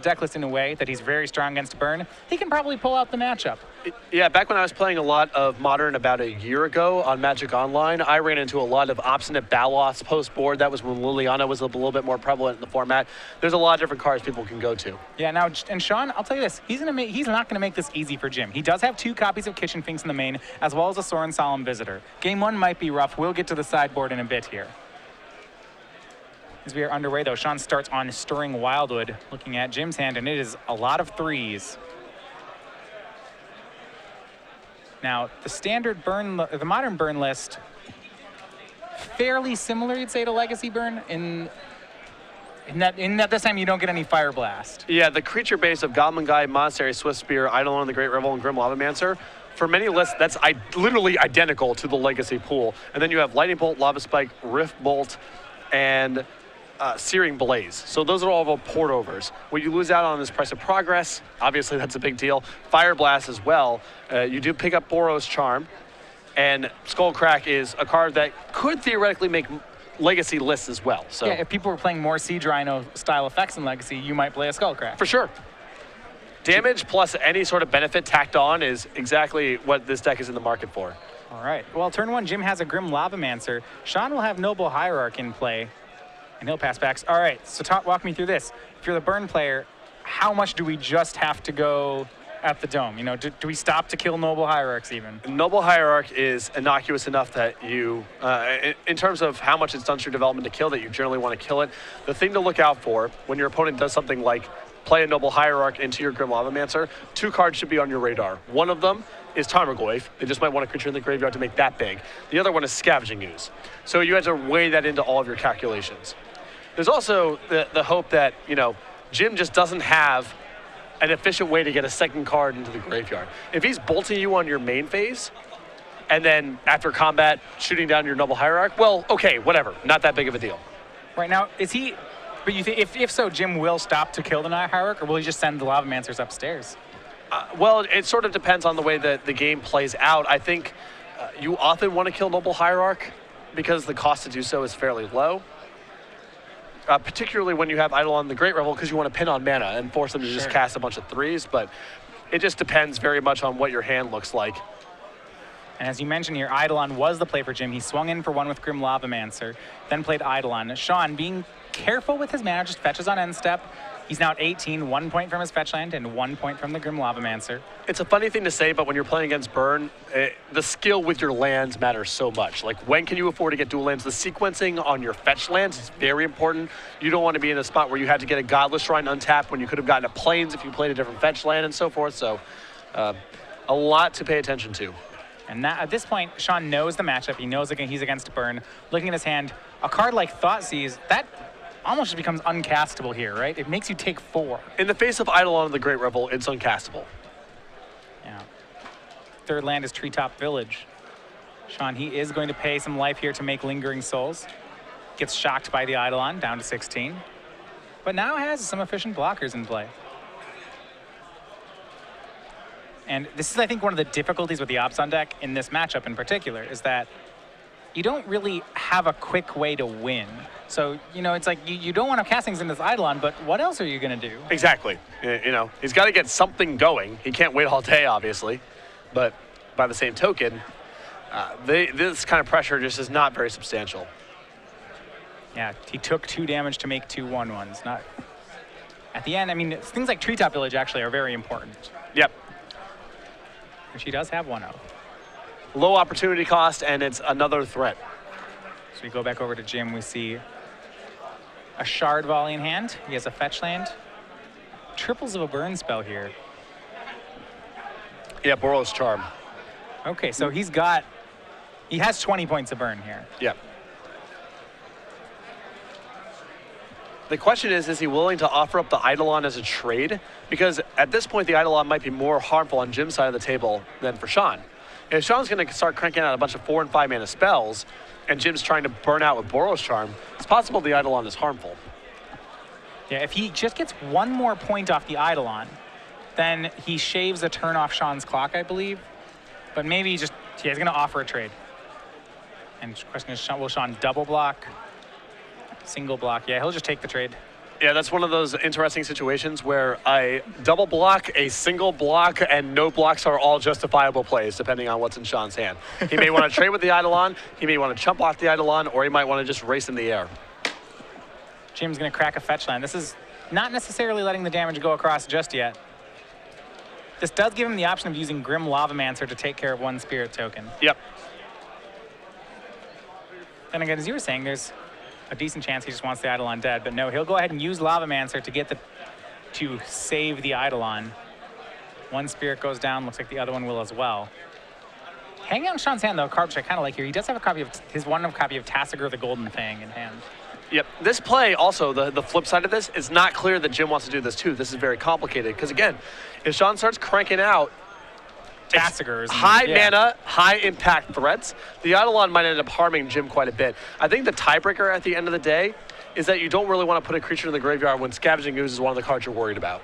deck list in a way that he's very strong against burn, he can probably pull out the matchup. Yeah, back when I was playing a lot of Modern about a year ago on Magic Online, I ran into a lot of obstinate Baloths post-board. That was when Liliana was a little bit more prevalent in the format. There's a lot of different cards people can go to. Yeah, now, and Sean, I'll tell you this, he's not going to make this easy for Jim. He does have 2 copies of Kitchen Finks in the main, as well as a Sorin Solemn Visitor. Game 1 might be rough. We'll get to the sideboard in a bit here. As we are underway, though, Sean starts on Stirring Wildwood, looking at Jim's hand, and it is a lot of 3s. Now, the standard burn, the modern burn list, fairly similar, you'd say, to Legacy Burn, in that this time you don't get any Fire Blast. Yeah, the creature base of Goblin Guy, Monastery, Swift Spear, Eidolon, the Great Revel, and Grim Lavamancer, for many lists, that's literally identical to the Legacy pool. And then you have Lightning Bolt, Lava Spike, Rift Bolt, and Searing Blaze. So those are all the port overs. What you lose out on is Price of Progress. Obviously, that's a big deal. Fire Blast as well. You do pick up Boros Charm, and Skullcrack is a card that could theoretically make Legacy lists as well. So yeah, if people were playing more Siege Rhino style effects in Legacy, you might play a Skullcrack. For sure. Damage plus any sort of benefit tacked on is exactly what this deck is in the market for. All right. Well, turn 1, Jim has a Grim Lavamancer. Sean will have Noble Hierarch in play, and he'll pass backs. All right, so walk me through this. If you're the burn player, how much do we just have to go at the Dome? You know, do we stop to kill Noble Hierarchs even? Noble Hierarch is innocuous enough that you, in terms of how much it's done through development to kill, that you generally want to kill it. The thing to look out for when your opponent does something like play a Noble Hierarch into your Grim Lavamancer, 2 cards should be on your radar. One of them is Tarmogoyf. They just might want a creature in the graveyard to make that big. The other one is Scavenging Ooze. So you have to weigh that into all of your calculations. There's also the hope that, you know, Jim just doesn't have an efficient way to get a second card into the graveyard. If he's bolting you on your main phase, and then after combat shooting down your Noble Hierarch, well, okay, whatever. Not that big of a deal. Right now, is he... But you think, if so, Jim will stop to kill the Night Hierarch, or will he just send the Lavamancers upstairs? Well, it sort of depends on the way that the game plays out. I think you often want to kill Noble Hierarch because the cost to do so is fairly low. Particularly when you have Eidolon the Great Revel, because you want to pin on mana and force them to just cast a bunch of 3s, but it just depends very much on what your hand looks like. And as you mentioned here, Eidolon was the play for Jim. He swung in for 1 with Grim Lavamancer, then played Eidolon. Sean, being careful with his mana, just fetches on end step. He's now at 18, 1 point from his fetch land and 1 point from the Grim Lavamancer. It's a funny thing to say, but when you're playing against Burn, the skill with your lands matters so much. Like, when can you afford to get dual lands? The sequencing on your fetch lands is very important. You don't want to be in a spot where you had to get a Godless Shrine untapped when you could have gotten a Plains if you played a different fetch land and so forth. So a lot to pay attention to. And that, at this point, Sean knows the matchup. He knows he's against Burn. Looking at his hand, a card like Thoughtseize, that almost just becomes uncastable here, right? It makes you take 4. In the face of Eidolon of the Great Revel, it's uncastable. Yeah. Third land is Treetop Village. Sean, he is going to pay some life here to make Lingering Souls. Gets shocked by the Eidolon, down to 16. But now has some efficient blockers in play. And this is, I think, one of the difficulties with the Opson deck in this matchup in particular, is that you don't really have a quick way to win. So, you know, it's like you don't want to cast things into this Eidolon, but what else are you going to do? Exactly. You know, he's got to get something going. He can't wait all day, obviously. But by the same token, this kind of pressure just is not very substantial. Yeah, he took 2 damage to make 2 1/1s. Not at the end. I mean, things like Treetop Village actually are very important. Yep. Which he does have 1-0. Low opportunity cost, and it's another threat. So we go back over to Jim. We see a Shard Volley in hand. He has a fetch land. Triples of a burn spell here. Yeah, Boros Charm. Okay, so he has 20 points of burn here. Yep. The question is he willing to offer up the Eidolon as a trade? Because at this point, the Eidolon might be more harmful on Jim's side of the table than for Sean. If Sean's going to start cranking out a bunch of 4 and 5 mana spells, and Jim's trying to burn out with Boros Charm, it's possible the Eidolon is harmful. Yeah, if he just gets 1 more point off the Eidolon, then he shaves a turn off Sean's clock, I believe. But maybe he's going to offer a trade. And the question is, will Sean double block? Single block? Yeah, he'll just take the trade. Yeah, that's one of those interesting situations where a double block, a single block, and no blocks are all justifiable plays, depending on what's in Sean's hand. He may want to trade with the Eidolon, he may want to chump off the Eidolon, or he might want to just race in the air. Jim's going to crack a fetch land. This is not necessarily letting the damage go across just yet. This does give him the option of using Grim Lavamancer to take care of one spirit token. Yep. And again, as you were saying, there's a decent chance he just wants the Eidolon dead, but no, he'll go ahead and use Lavamancer to save the Eidolon. One spirit goes down, looks like the other one will as well. Hanging out in Sean's hand, though, a card which I kind of like here. He does have a copy of his copy of Tassiger the Golden Fang in hand. Yep. This play, also, the flip side of this, is not clear that Jim wants to do this too. This is very complicated because, again, if Sean starts cranking out Tassigers, high mana, high impact threats, the Eidolon might end up harming Jim quite a bit. I think the tiebreaker at the end of the day is that you don't really want to put a creature in the graveyard when Scavenging Ooze is one of the cards you're worried about.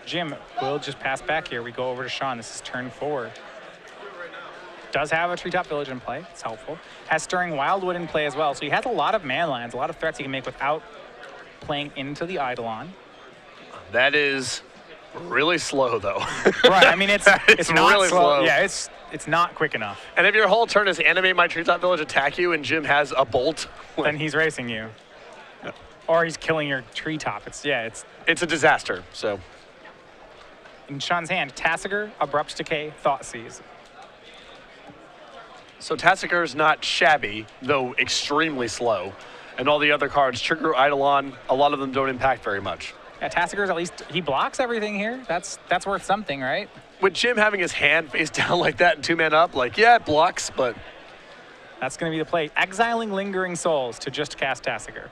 Jim will just pass back here. We go over to Sean. This is turn 4. Does have a Treetop Village in play. It's helpful. Has Stirring Wildwood in play as well. So he has a lot of mana lands, a lot of threats he can make without playing into the Eidolon. That is really slow, though. Right. I mean, it's not really slow. Yeah, it's not quick enough. And if your whole turn is animate my Treetop Village, attack you, and Jim has a bolt, then he's racing you. Yeah. Or he's killing your treetop. It's a disaster. So in Sean's hand, Tassiger, Abrupt Decay, Thoughtseize. So Tassiger's not shabby, though extremely slow. And all the other cards, Trigger, Eidolon, a lot of them don't impact very much. Yeah, Tassiger's at least, he blocks everything here. That's worth something, right? With Jim having his hand face down like that and 2-man up, like, yeah, it blocks, but... That's going to be the play. Exiling Lingering Souls to just cast Tassiger.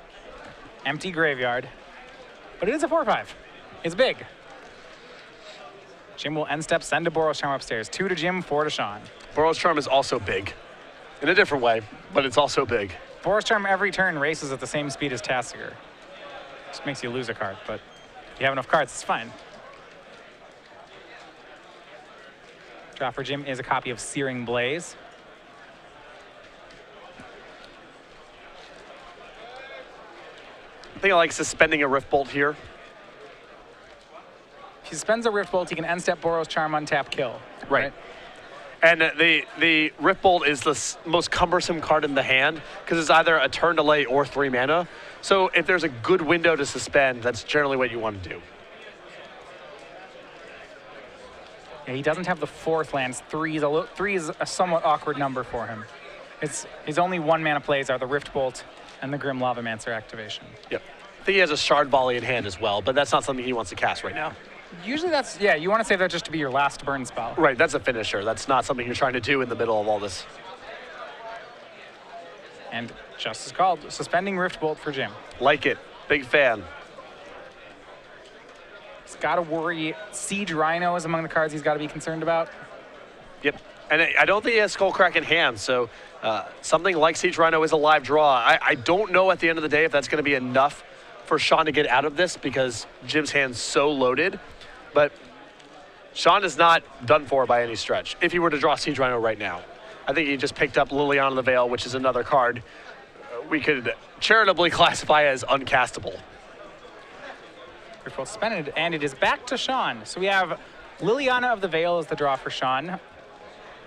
Empty graveyard. But it is a 4/5. It's big. Jim will end step, send a Boros Charm upstairs. 2 to Jim, 4 to Sean. Boros Charm is also big. In a different way, but it's also big. Boros Charm every turn races at the same speed as Tassiger. Just makes you lose a card, but if you have enough cards, it's fine. Draw for Jim is a copy of Searing Blaze. I think I like suspending a Rift Bolt here. If he suspends a Rift Bolt, he can end step Boros Charm, untap, kill. Right. And the Rift Bolt is the most cumbersome card in the hand because it's either a turn delay or 3 mana. So if there's a good window to suspend, that's generally what you want to do. Yeah, he doesn't have the 4th lands. 3 is a somewhat awkward number for him. His only 1 mana plays are the Rift Bolt and the Grim Lavamancer activation. Yep. I think he has a Shard Volley in hand as well, but that's not something he wants to cast right now. Usually you want to save that just to be your last burn spell. Right, that's a finisher. That's not something you're trying to do in the middle of all this. And just as called, suspending Rift Bolt for Jim. Like it. Big fan. He's got to worry. Siege Rhino is among the cards he's got to be concerned about. Yep. And I don't think he has Skullcrack in hand, so something like Siege Rhino is a live draw. I don't know at the end of the day if that's going to be enough for Sean to get out of this because Jim's hand's so loaded. But Sean is not done for by any stretch. If he were to draw Siege Rhino right now, I think he just picked up Liliana of the Veil, which is another card we could charitably classify as uncastable. Rift Bolt suspended, and it is back to Sean. So we have Liliana of the Veil as the draw for Sean.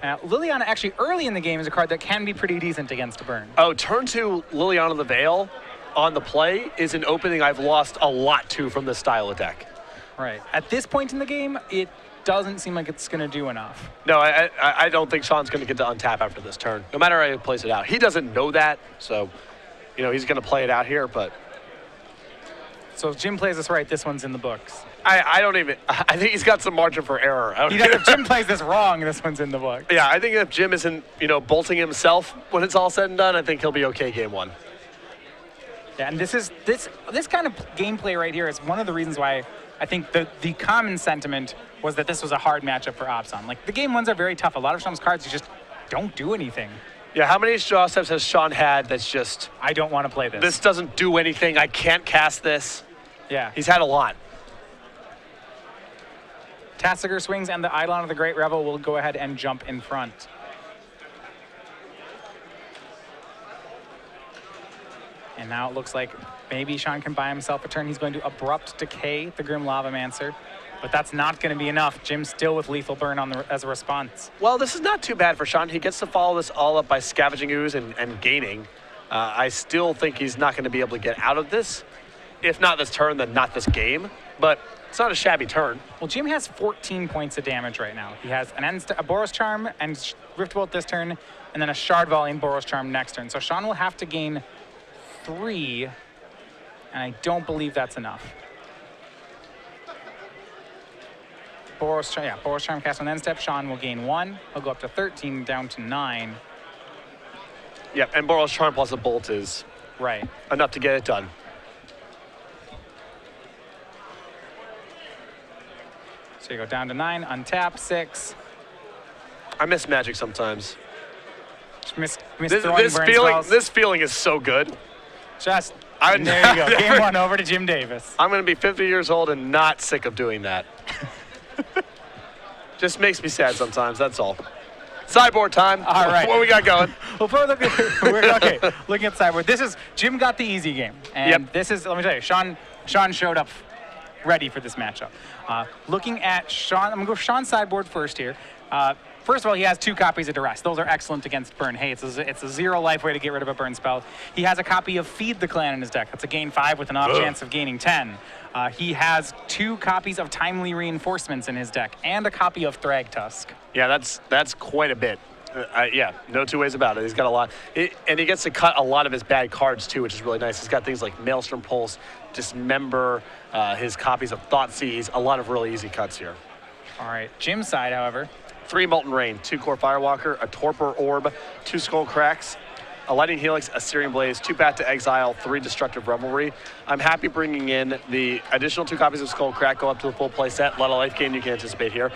Liliana actually early in the game is a card that can be pretty decent against a burn. Oh, turn 2 Liliana of the Veil on the play is an opening I've lost a lot to from this style of deck. Right. At this point in the game, it doesn't seem like it's going to do enough. No, I don't think Sean's going to get to untap after this turn, no matter how he plays it out. He doesn't know that, so, he's going to play it out here, but... So if Jim plays this right, this one's in the books. I think he's got some margin for error. If Jim plays this wrong, this one's in the book. Yeah, I think if Jim isn't, bolting himself when it's all said and done, I think he'll be okay game 1. Yeah, and this kind of gameplay right here is one of the reasons why I think the common sentiment was that this was a hard matchup for Opson. Like, the game 1s are very tough. A lot of Sean's cards, you just don't do anything. Yeah, how many draw steps has Sean had that's just... I don't want to play this. This doesn't do anything. I can't cast this. Yeah. He's had a lot. Tassiger swings, and the Eidolon of the Great Rebel will go ahead and jump in front. And now it looks like maybe Sean can buy himself a turn. He's going to Abrupt Decay the Grim Lavamancer. But that's not going to be enough. Jim's still with Lethal Burn as a response. Well, this is not too bad for Sean. He gets to follow this all up by Scavenging Ooze and gaining. I still think he's not going to be able to get out of this. If not this turn, then not this game. But it's not a shabby turn. Well, Jim has 14 points of damage right now. He has a Boros Charm and Rift Bolt this turn, and then a Shard Volley and Boros Charm next turn. So Sean will have to gain 3, and I don't believe that's enough. Boros Charm cast on end step. Sean will gain 1. He'll go up to 13, down to 9. Yep, and Boros Charm plus a Bolt is right enough to get it done. So you go down to 9, untap, 6. I miss Magic sometimes. Miss throwing burn spells. This feeling is so good. There you go. Game 1 over to Jim Davis. I'm going to be 50 years old and not sick of doing that. Just makes me sad sometimes, that's all. Sideboard time. All right. What we got going? Well, looking at sideboard. Jim got the easy game. And this is, let me tell you, Sean showed up ready for this matchup. Looking at Sean, I'm going to go Sean's sideboard first here. First of all, he has 2 copies of Duress. Those are excellent against burn. Hey, it's a 0 life way to get rid of a burn spell. He has a copy of Feed the Clan in his deck. That's a gain 5 with an off chance of gaining 10. He has 2 copies of Timely Reinforcements in his deck and a copy of Thragtusk. Yeah, that's quite a bit. Yeah, no two ways about it. He's got a lot. And he gets to cut a lot of his bad cards, too, which is really nice. He's got things like Maelstrom Pulse, Dismember, his copies of Thoughtseize, a lot of really easy cuts here. All right, Jim's side, however. 3 Molten Rain, 2 Core Firewalker, a Torpor Orb, 2 Skull Cracks, a Lightning Helix, a Searing Blaze, 2 Path to Exile, 3 Destructive Revelry. I'm happy bringing in the additional 2 copies of Skull Crack, go up to the full play set. A lot of life gain you can anticipate here.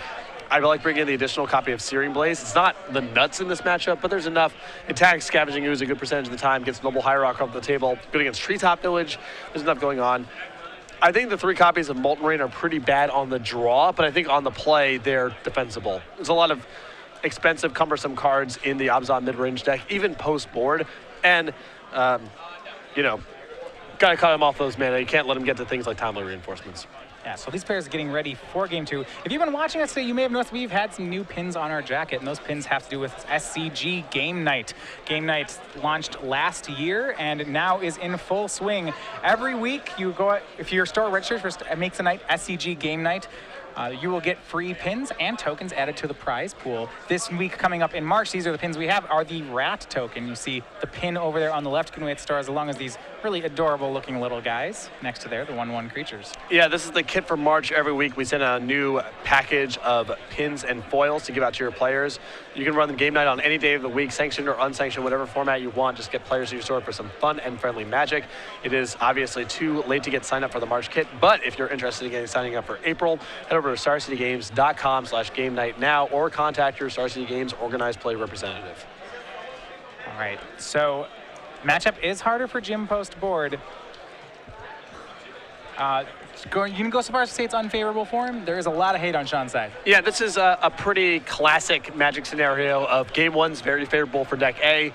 I like bringing in the additional copy of Searing Blaze. It's not the nuts in this matchup, but there's enough. Attacks Scavenging Ooze a good percentage of the time, gets Noble Hierarch off the table. Good against Treetop Village. There's enough going on. I think the 3 copies of Molten Rain are pretty bad on the draw, but I think on the play, they're defensible. There's a lot of expensive, cumbersome cards in the Abzan mid-range deck, even post-board. And, got to cut him off those mana. You can't let him get to things like Timely Reinforcements. Yeah, so these players are getting ready for Game 2. If you've been watching us today, you may have noticed we've had some new pins on our jacket, and those pins have to do with SCG Game Night. Game Night launched last year and now is in full swing. Every week, you go if your store registers for Makes a Night SCG Game Night, you will get free pins and tokens added to the prize pool. This week coming up in March, these are the pins we have, are the Rat token. You see the pin over there on the left, you can wait stars along as these really adorable looking little guys next to there, the 1/1 creatures. Yeah, this is the kit for March. Every week we send out a new package of pins and foils to give out to your players. You can run the Game Night on any day of the week, sanctioned or unsanctioned, whatever format you want. Just get players to your store for some fun and friendly magic. It is obviously too late to get signed up for the March kit, but if you're interested in signing up for April, head over to StarCityGames.com/Game Night now or contact your Star City Games organized play representative. All right, so matchup is harder for Jim post board. You can go so far as to say it's unfavorable for him. There is a lot of hate on Sean's side. Yeah, this is a pretty classic Magic scenario of Game 1's very favorable for Deck A.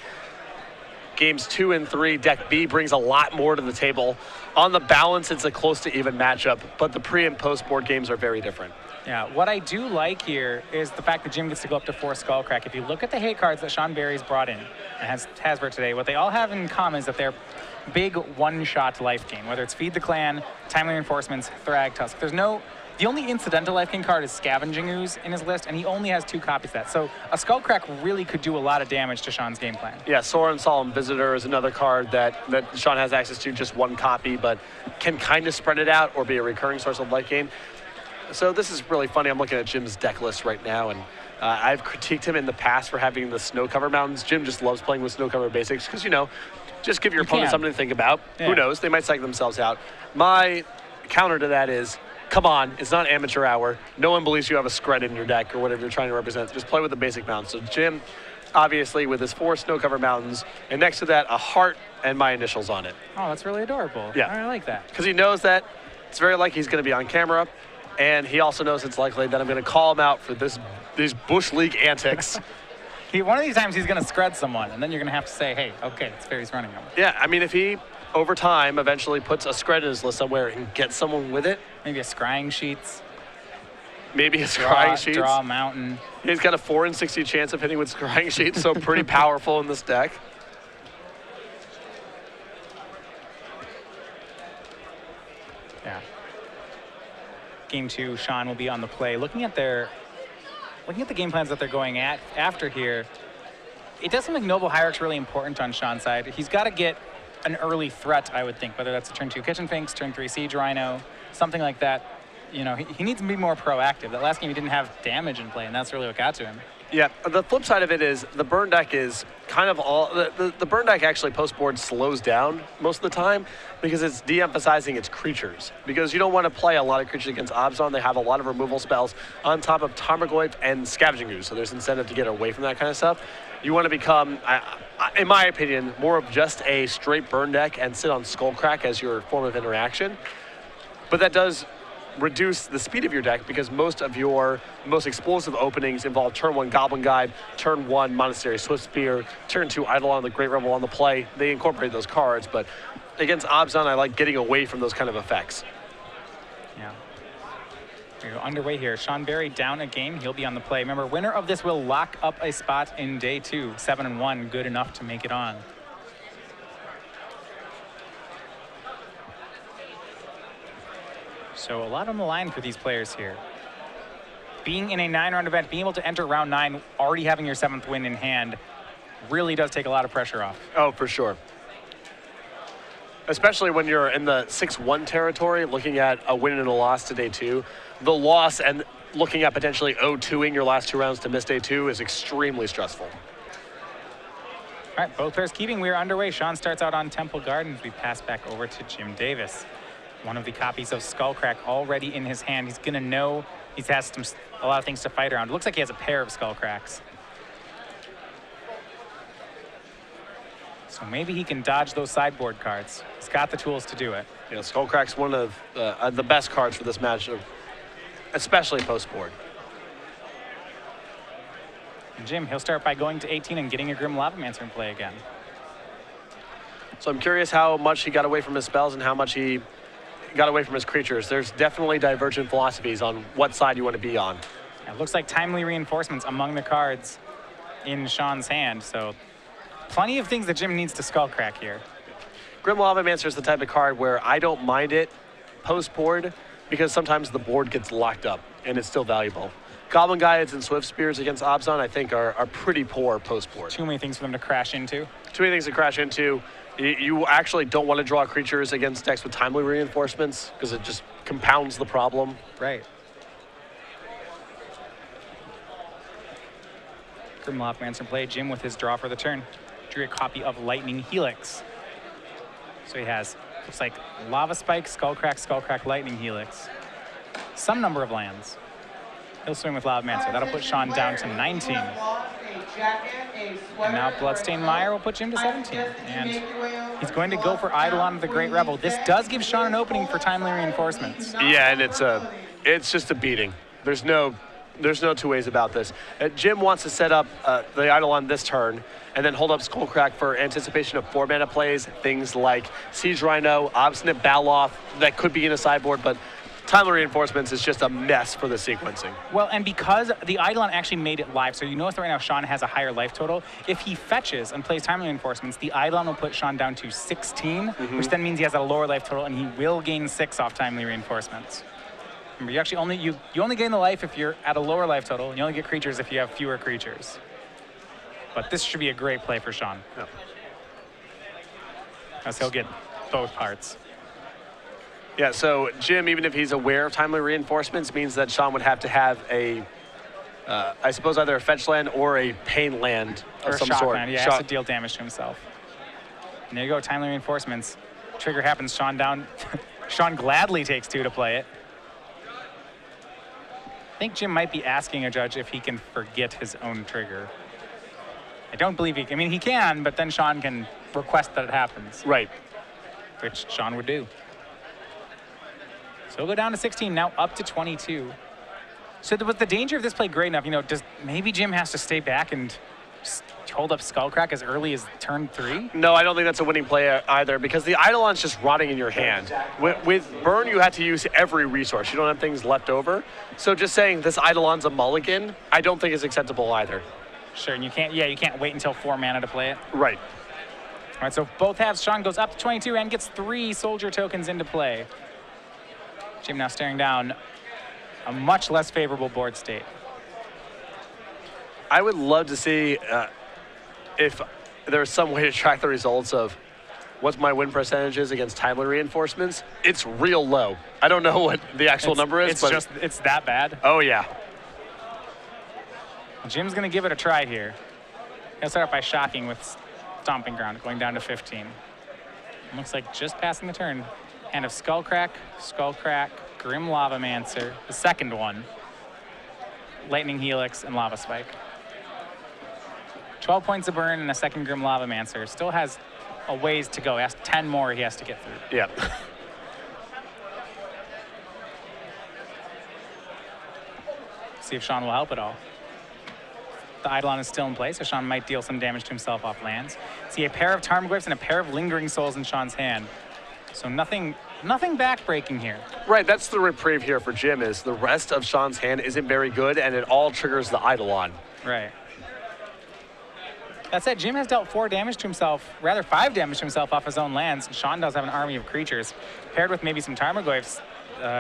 Games 2 and 3, Deck B brings a lot more to the table. On the balance, it's a close to even matchup, but the pre- and post-board games are very different. Yeah, what I do like here is the fact that Jim gets to go up to 4 Skullcrack. If you look at the hate cards that Sean Barry's brought in and has for today, what they all have in common is that they're big one-shot life gain, whether it's Feed the Clan, Timely Reinforcements, Thragtusk. The only incidental life gain card is Scavenging Ooze in his list, and he only has 2 copies of that. So a Skullcrack really could do a lot of damage to Sean's game plan. Yeah, Sorin Solemn Visitor is another card that Sean has access to, just 1 copy, but can kind of spread it out or be a recurring source of life gain. So this is really funny. I'm looking at Jim's deck list right now, and I've critiqued him in the past for having the Snow Cover Mountains. Jim just loves playing with Snow Cover basics because, just give your opponent something to think about. Yeah. Who knows? They might psych themselves out. My counter to that is, come on, it's not amateur hour. No one believes you have a Scred in your deck or whatever you're trying to represent. Just play with the basic mountains. So Jim, obviously, with his 4 Snow Cover Mountains, and next to that, a heart and my initials on it. Oh, that's really adorable. Yeah. I like that. Because he knows that it's very likely he's going to be on camera, and he also knows it's likely that I'm going to call him out for these Bush League antics. One of these times he's going to Scred someone, and then you're going to have to say, hey, okay, it's fair, he's running him. Yeah, I mean, if he over time, eventually puts a scred in his list somewhere and gets someone with it. Maybe a scrying sheets. Maybe a scrying sheets. Draw a mountain. He's got a 4 in 60 chance of hitting with scrying sheets, so pretty powerful in this deck. Yeah. Game 2, Sean will be on the play. Looking at the game plans that they're going at after here, it does seem like Noble Hierarch's really important on Sean's side. He's got to get an early threat, I would think, whether that's a turn 2 Kitchen Finks, turn 3 Siege Rhino, something like that. You know, he needs to be more proactive. That last game he didn't have damage in play, and that's really what got to him. Yeah, the flip side of it is the burn deck is kind of all, the burn deck actually post-board slows down most of the time because it's de-emphasizing its creatures. Because you don't want to play a lot of creatures against Abzan. They have a lot of removal spells on top of Tarmogoyf and Scavenging Ooze, so there's incentive to get away from that kind of stuff. You want to become, in my opinion, more of just a straight burn deck and sit on Skullcrack as your form of interaction. But that does reduce the speed of your deck because most of your most explosive openings involve turn 1 Goblin Guide, turn 1 Monastery Swiftspear, turn 2 Eidolon the Great Rebel on the play. They incorporate those cards, but against Abzan, I like getting away from those kind of effects. Yeah. We're underway here. Sean Berry down a game. He'll be on the play. Remember, winner of this will lock up a spot in day 2. 7-1, good enough to make it on. So a lot on the line for these players here. Being in a 9-round event, being able to enter round 9, already having your 7th win in hand, really does take a lot of pressure off. Oh, for sure. Especially when you're in the 6-1 territory, looking at a win and a loss to day 2. The loss and looking at potentially 0-2ing your last 2 rounds to miss day 2 is extremely stressful. All right, both players keeping. We are underway. Sean starts out on Temple Gardens. We pass back over to Jim Davis. One of the copies of Skullcrack already in his hand. He's going to know he has a lot of things to fight around. It looks like he has a pair of Skullcracks. So maybe he can dodge those sideboard cards. He's got the tools to do it. Yeah, Skullcrack's one of the best cards for this matchup, especially post-board. And Jim, he'll start by going to 18 and getting a Grim Lavamancer in play again. So I'm curious how much he got away from his spells and how much he got away from his creatures. There's definitely divergent philosophies on what side you want to be on. It looks like timely reinforcements among the cards in Sean's hand, so plenty of things that Jim needs to Skullcrack here. Grim Lavamancer is the type of card where I don't mind it post-board because sometimes the board gets locked up and it's still valuable. Goblin Guides and Swift Spears against Abzan, I think, are pretty poor post-board. Too many things for them to crash into. Too many things to crash into. You actually don't want to draw creatures against decks with timely reinforcements because it just compounds the problem. Right. Grim Lavamancer play. Jim with his draw for the turn. Drew a copy of Lightning Helix. So he has, looks like Lava Spike, Skullcrack, Skullcrack, Lightning Helix. Some number of lands. He'll swing with Lavamancer. That'll put Sean down to 19. And now Bloodstained Mire will put Jim to 17. And he's going to go for Eidolon of the Great Rebel. This does give Sean an opening for timely reinforcements. Yeah, and it's just a beating. There's no two ways about this. Jim wants to set up the Eidolon this turn and then hold up Skullcrack for anticipation of 4-mana plays, things like Siege Rhino, Obstinate Baloth, that could be in a sideboard, but timely reinforcements is just a mess for the sequencing. Well, and because the Eidolon actually made it live, so you notice that right now Sean has a higher life total. If he fetches and plays timely reinforcements, the Eidolon will put Sean down to 16, which then means he has a lower life total, and he will gain 6 off timely reinforcements. Remember, you actually only you only gain the life if you're at a lower life total, and you only get creatures if you have fewer creatures. But this should be a great play for Sean. Yeah. As he'll get both parts. Yeah, so Jim, even if he's aware of timely reinforcements, means that Sean would have to have a, I suppose, either a fetch land or a pain land of or some shock sort. land. Yeah, he has to deal damage to himself. And there you go, timely reinforcements. Trigger happens, Sean down. Sean gladly takes 2 to play it. I think Jim might be asking a judge if he can forget his own trigger. I don't believe he can. I mean, he can, but then Sean can request that it happens. Right. Which Sean would do. So we'll go down to 16, now up to 22. So was the danger of this play great enough? You know, maybe Jim has to stay back and hold up Skullcrack as early as turn 3? No, I don't think that's a winning play either because the Eidolon's just rotting in your hand. With Burn, you have to use every resource. You don't have things left over. So just saying this Eidolon's a mulligan, I don't think is acceptable either. Sure, and you can't wait until 4 mana to play it. Right. All right, so both halves, Sean goes up to 22 and gets 3 soldier tokens into play. Jim now staring down a much less favorable board state. I would love to see if there's some way to track the results of what my win percentage is against timely reinforcements. It's real low. I don't know what the actual number is, but it's that bad. Oh yeah. Jim's gonna give it a try here. He'll start by shocking with Stomping Ground, going down to 15. Looks like just passing the turn. Hand of Skullcrack, Grim Lavamancer, the second one, Lightning Helix, and Lava Spike. 12 points of burn and a second Grim Lavamancer. Still has a ways to go. He has 10 more he has to get through. Yeah. See if Sean will help at all. The Eidolon is still in place, so Sean might deal some damage to himself off lands. See a pair of Tarmogoyfs and a pair of Lingering Souls in Sean's hand. So nothing backbreaking here. Right, that's the reprieve here for Jim is the rest of Sean's hand isn't very good and it all triggers the Eidolon. Right. That said, Jim has dealt 4 damage to himself, rather 5 damage to himself off his own lands. Sean does have an army of creatures. Paired with maybe some Tarmogoyfs,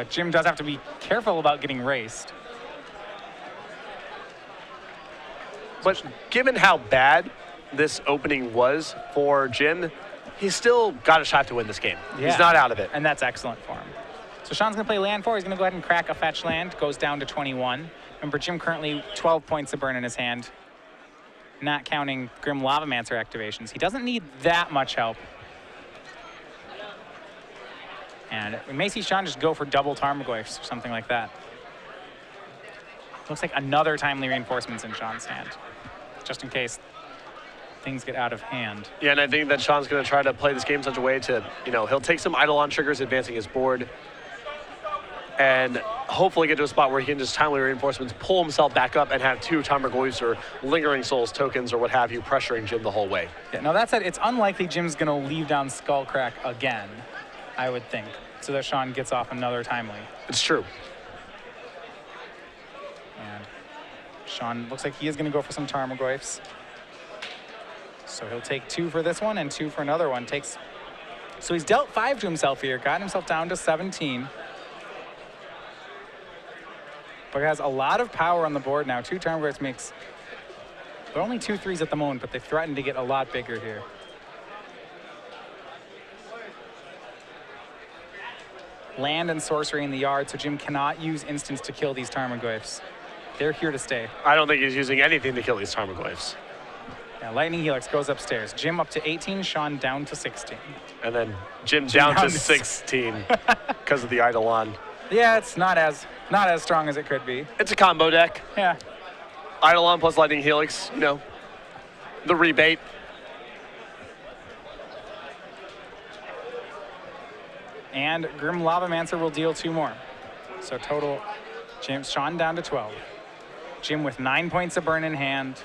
Jim does have to be careful about getting raced. But given how bad this opening was for Jim, he's still got a shot to win this game. Yeah. He's not out of it. And that's excellent for him. So Sean's going to play land 4. He's going to go ahead and crack a fetch land. Goes down to 21. Remember, Jim currently 12 points of burn in his hand. Not counting Grim Lavamancer activations. He doesn't need that much help. And we may see Sean just go for double Tarmogoyfs or something like that. Looks like another timely reinforcements in Sean's hand, just in case things get out of hand. Yeah, and I think that Sean's going to try to play this game in such a way to, he'll take some Eidolon triggers advancing his board and hopefully get to a spot where he can just timely reinforcements, pull himself back up and have 2 Tarmogoyfs or Lingering Souls tokens or what have you pressuring Jim the whole way. Yeah, now that said, it's unlikely Jim's going to leave down Skullcrack again, I would think, so that Sean gets off another timely. It's true. And Sean looks like he is going to go for some Tarmogoyfs. So he'll take 2 for this one and 2 for another one. So he's dealt 5 to himself here, gotten himself down to 17. But he has a lot of power on the board now. 2 Tarmogoyfs makes, they're only 2 3s at the moment, but they threaten to get a lot bigger here. Land and sorcery in the yard, so Jim cannot use instants to kill these Tarmogoyfs. They're here to stay. I don't think he's using anything to kill these Tarmogoyfs. Yeah, Lightning Helix goes upstairs. Jim up to 18, Sean down to 16. And then Jim down to 16 because of the Eidolon. Yeah, it's not as strong as it could be. It's a combo deck. Yeah. Eidolon plus Lightning Helix, the rebate. And Grim Lavamancer will deal 2 more. So total, Sean down to 12. Jim with 9 points of burn in hand.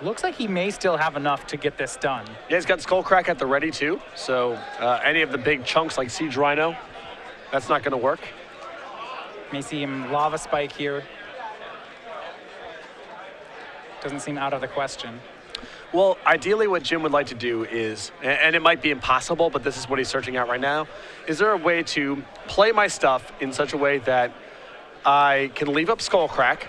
Looks like he may still have enough to get this done. Yeah, he's got Skullcrack at the ready too. So any of the big chunks like Siege Rhino, that's not going to work. May see him Lava Spike here. Doesn't seem out of the question. Well, ideally what Jim would like to do is, and it might be impossible, but this is what he's searching out right now, is there a way to play my stuff in such a way that I can leave up Skullcrack,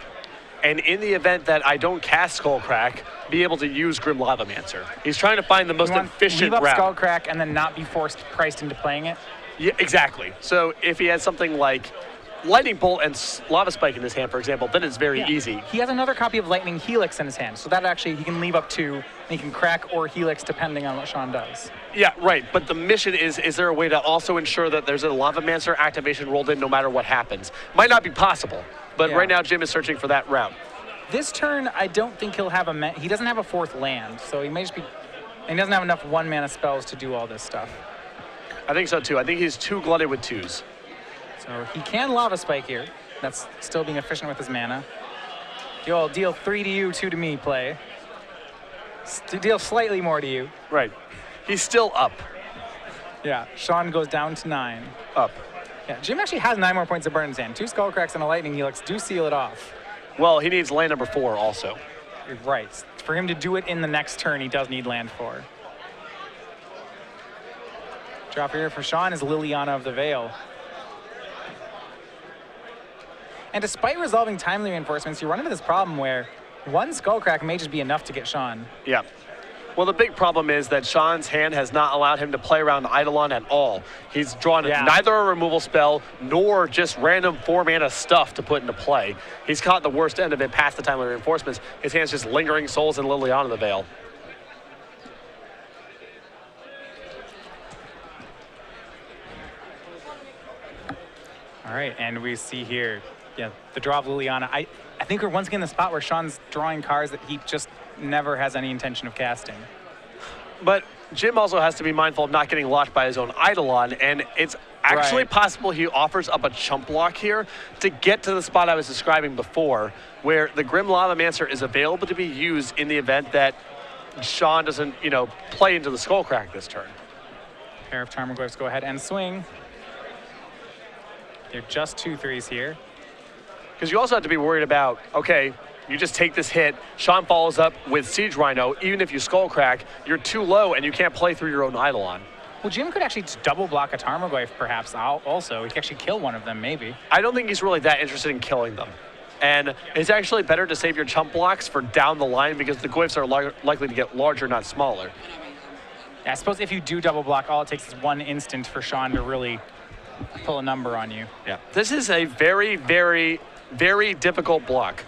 and in the event that I don't cast Skullcrack, be able to use Grim Lavamancer. He's trying to find the most efficient route. Leave up Skullcrack and then not be priced into playing it? Yeah, exactly. So if he has something like Lightning Bolt and Lava Spike in his hand, for example, then it's very easy. He has another copy of Lightning Helix in his hand, so that actually he can leave up 2, and he can crack or Helix depending on what Sean does. Yeah, right. But the mission is there a way to also ensure that there's a Lavamancer activation rolled in no matter what happens? Might not be possible, but right now Jim is searching for that route. This turn, I don't think he'll have he doesn't have a 4th land, so he may just be, and he doesn't have enough 1-mana spells to do all this stuff. I think so too. I think he's too glutted with 2s. So he can Lava Spike here. That's still being efficient with his mana. The old deal 3 to you, 2 to me play. Deal slightly more to you. Right. He's still up. Yeah, Sean goes down to 9. Up. Yeah, Jim actually has 9 more points of burn in his hand. 2 skull cracks and a lightning helix do seal it off. Well, he needs land number 4 also. You're right. For him to do it in the next turn, he does need land 4. Drop here for Sean is Liliana of the Veil. And despite resolving timely reinforcements, you run into this problem where 1 Skullcrack may just be enough to get Sean. Yeah. Well, the big problem is that Sean's hand has not allowed him to play around Eidolon at all. He's drawn neither a removal spell nor just random 4-mana stuff to put into play. He's caught the worst end of it past the timely reinforcements. His hand's just Lingering Souls and Liliana of the Veil. All right, and we see here, the draw of Liliana. I think we're once again in the spot where Sean's drawing cards that he just never has any intention of casting. But Jim also has to be mindful of not getting locked by his own Eidolon, and it's actually possible he offers up a chump block here to get to the spot I was describing before, where the Grim Lavamancer is available to be used in the event that Sean doesn't, play into the Skullcrack this turn. Pair of Tarmogoyfs go ahead and swing. They're just 2/3s here. Because you also have to be worried about, okay, you just take this hit, Sean follows up with Siege Rhino, even if you Skullcrack, you're too low and you can't play through your own Eidolon. Well, Jim could actually just double block a Tarmogoyf perhaps also. He could actually kill one of them, maybe. I don't think he's really that interested in killing them. And it's actually better to save your chump blocks for down the line because the Goyfs are likely to get larger, not smaller. Yeah, I suppose if you do double block, all it takes is 1 instant for Sean to really pull a number on you. Yeah. This is a very, very, very difficult block.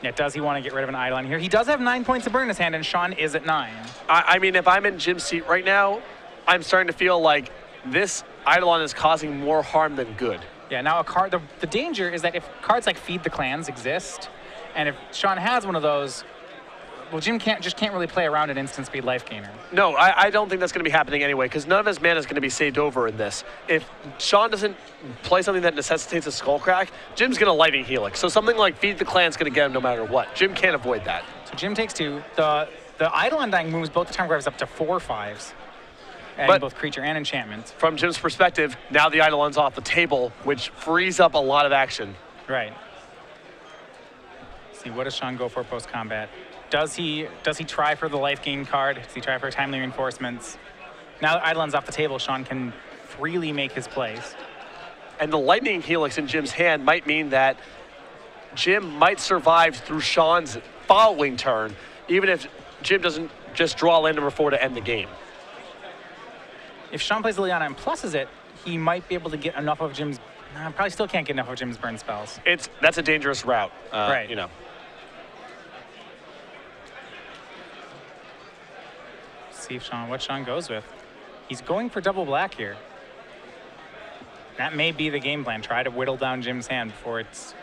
Yeah, does he want to get rid of an Eidolon here? He does have 9 points of burn in his hand, and Sean is at 9. I mean, if I'm in Jim's seat right now, I'm starting to feel like this Eidolon is causing more harm than good. Yeah, now a card. The danger is that if cards like Feed the Clans exist, and if Sean has one of those, well, Jim can't really play around an instant speed life gainer. No, I don't think that's going to be happening anyway, because none of his mana is going to be saved over in this. If Sean doesn't play something that necessitates a Skullcrack, Jim's going to Lightning Helix. So something like Feed the Clan is going to get him no matter what. Jim can't avoid that. So Jim takes 2. The Eidolon dying moves both the Tarmogoyfs up to 4/5s. Adding both creature and enchantment. From Jim's perspective, now the Eidolon's off the table, which frees up a lot of action. Right. Let's see, what does Sean go for post-combat? Does he try for the life gain card? Does he try for timely reinforcements? Now that Eidolon's off the table, Sean can freely make his plays. And the Lightning Helix in Jim's hand might mean that Jim might survive through Sean's following turn, even if Jim doesn't just draw land number 4 to end the game. If Sean plays Liliana and pluses it, he might be able to get enough of Jim's... probably still can't get enough of Jim's burn spells. That's a dangerous route, right. See if what Sean goes with. He's going for double black here. That may be the game plan. Try to whittle down Jim's hand before it's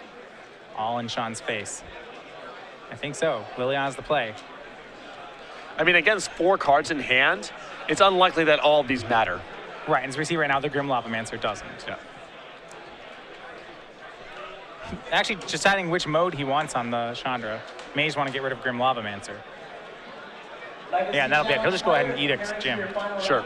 all in Sean's face. I think so. Liliana's the play. I mean, against 4 cards in hand, it's unlikely that all of these matter. Right, and as we see right now, the Grim Lavamancer doesn't. Yeah. Actually, deciding which mode he wants on the Chandra. May just want to get rid of Grim Lavamancer. Yeah, and that'll be it. He'll just go ahead and edict Jim. Sure.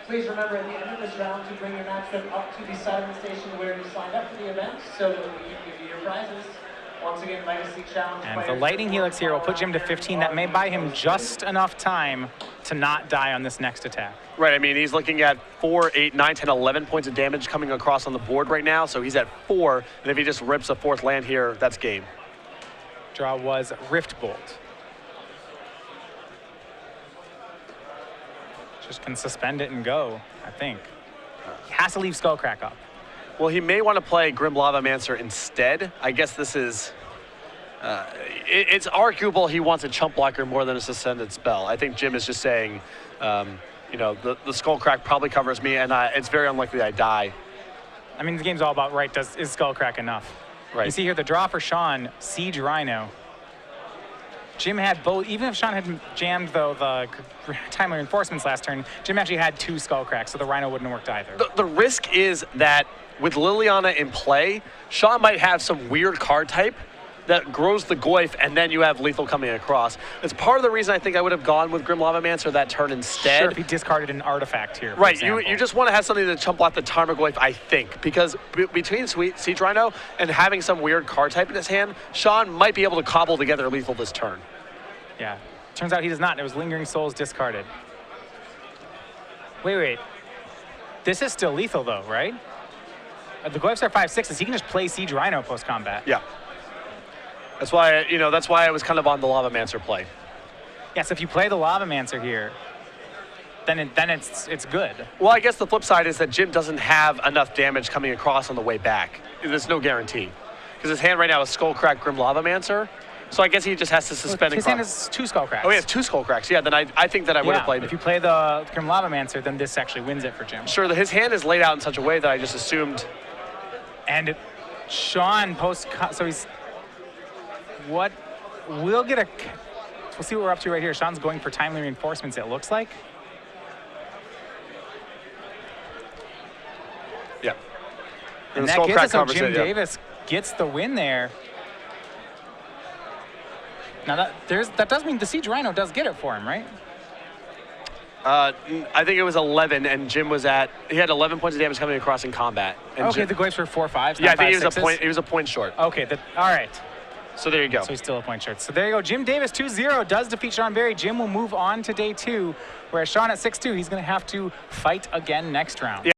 Please remember at the end of this round to bring your matchman up to the settlement station where you signed up for the event so that we can give you your prizes. Once again, Legacy Challenge. And the Lightning Helix here will put Jim to 15. That may buy him just enough time to not die on this next attack. Right, I mean, he's looking at 4, 8, 9, 10, 11 points of damage coming across on the board right now, so he's at 4, and if he just rips a 4th land here, that's game. Draw was Rift Bolt. Just can suspend it and go, I think. He has to leave Skullcrack up. Well, he may want to play Grim Lavamancer instead. I guess this is... it's arguable he wants a chump blocker more than a suspended spell. I think Jim is just saying, the Skullcrack probably covers me, and it's very unlikely I die. I mean, the game's all about, right, is Skullcrack enough? Right. You see here the draw for Sean, Siege Rhino. Jim had both. Even if Sean had jammed the timely reinforcements last turn, Jim actually had 2 skull cracks, so the Rhino wouldn't have worked either. The risk is that with Liliana in play, Sean might have some weird card type that grows the Goyf, and then you have lethal coming across. It's part of the reason I think I would have gone with Grim Lavamancer that turn instead. Sure, if he discarded an artifact here. For right, example. you just want to have something to chump out the Tarmogoyf, I think, because between Siege Rhino and having some weird card type in his hand, Sean might be able to cobble together lethal this turn. Yeah. Turns out he does not. It was Lingering Souls discarded. Wait. This is still lethal, though, right? The Goyfs are 5/6s. He can just play Siege Rhino post-combat. Yeah. That's why, that's why I was kind of on the Lavamancer play. Yeah, so if you play the Lavamancer here, then it's good. Well, I guess the flip side is that Jim doesn't have enough damage coming across on the way back. There's no guarantee. Because his hand right now is Skullcrack Grim Lavamancer. So I guess he just has to suspend His and hand is 2 skull cracks. Oh, he has 2 Skullcracks. Yeah, then I think that I would have played if it. you play the Grim Lavamancer, then this actually wins it for Jim. Sure, his hand is laid out in such a way that I just assumed. And Sean so he's what we'll get we'll see what we're up to right here. Sean's going for timely reinforcements, it looks like. Yeah. And the that Skullcrack gives us covers Jim it, yeah. Davis gets the win there. Now that does mean the Siege Rhino does get it for him, right? I think it was 11, and Jim he had 11 points of damage coming across in combat. And Okay, Jim, the Goyfs were 4/5s. yeah, I think he was a point short. Okay, all right. So there you go. So he's still a point short. So there you go. Jim Davis 2-0 does defeat Sean Berry. Jim will move on to day 2, whereas Sean at 6-2, he's going to have to fight again next round. Yeah.